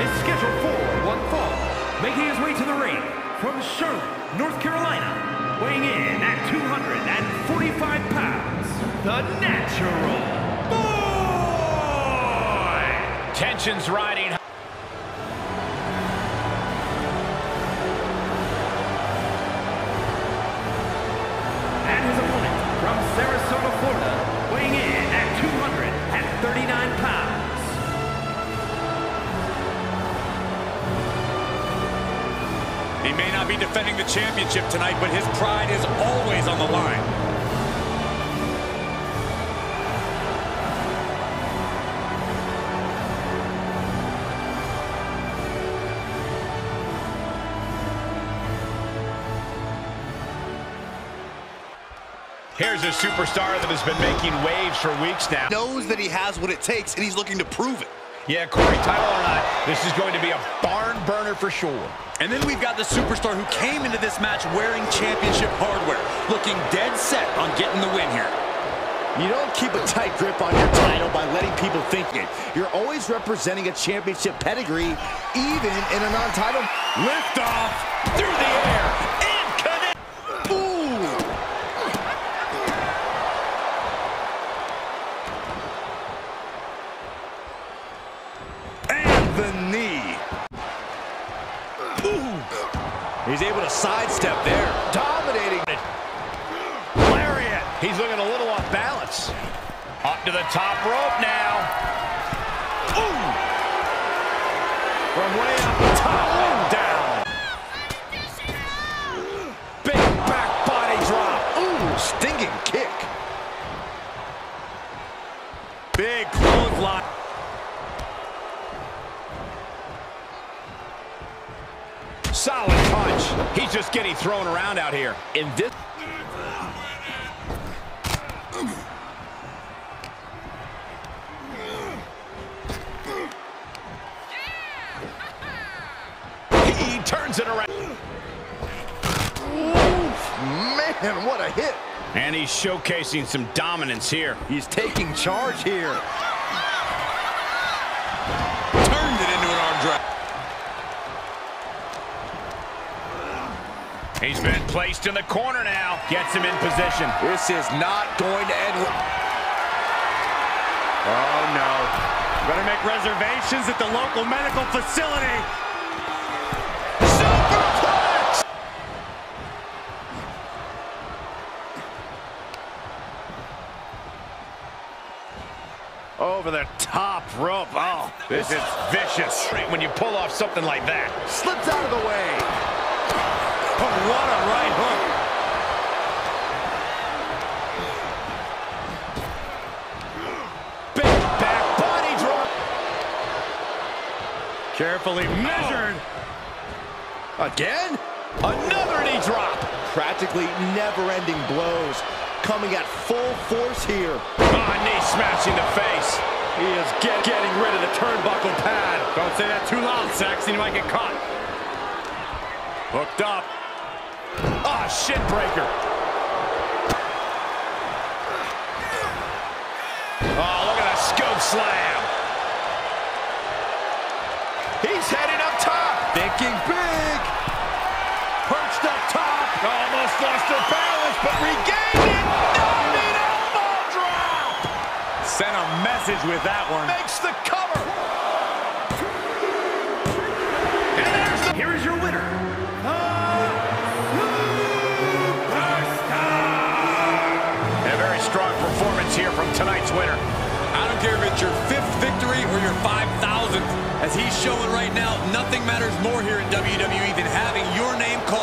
is scheduled for one fall. Making his way to the ring from Charlotte, North Carolina, weighing in at 245 pounds, the Natural Boy! Tensions riding. And his opponent from Sarasota, Florida, weighing in at 239 pounds. He may not be defending the championship tonight, but his pride is always on the line. Here's a superstar that has been making waves for weeks now. Knows that he has what it takes, and he's looking to prove it. Yeah, Corey, title or not, this is going to be a barn burner for sure. And then we've got the superstar who came into this match wearing championship hardware, looking dead set on getting the win here. You don't keep a tight grip on your title by letting people think it. You're always representing a championship pedigree, even in a non-title. Lift off through the air and connect. Ooh! And the knee. Ooh. He's able to sidestep there. Dominating. Lariat. He's looking a little off balance. Up to the top rope now. Ooh. From way up top and down. Big back body drop. Ooh, stinging kick. Big clothesline. Solid punch. He's just getting thrown around out here. In this... He turns it around. Oof, man, what a hit. And he's showcasing some dominance here. He's taking charge here. Turned it into an arm drag. He's been placed in the corner now. Gets him in position. This is not going to end. Oh, no. Better make reservations at the local medical facility. Superplex! Over the top rope. Oh, this is vicious. When you pull off something like that. Slips out of the way. Oh, what a right hook. Big back body drop. Carefully measured. Again? Another knee drop. Practically never-ending blows. Coming at full force here. Knee smashing the face. He is getting rid of the turnbuckle pad. Don't say that too loud, Saxon. You might get caught. Hooked up. Shin breaker. Oh, look at that scope slam. He's heading up top. Thinking big. Perched up top. Almost lost her balance, but regained it. Diving elbow drop. Sent a message with that one. Makes the cover. And there's the... Here is your winner, strong performance here from tonight's winner. I don't care if it's your 5th victory or your 5,000th. As he's showing right now, nothing matters more here in WWE than having your name called.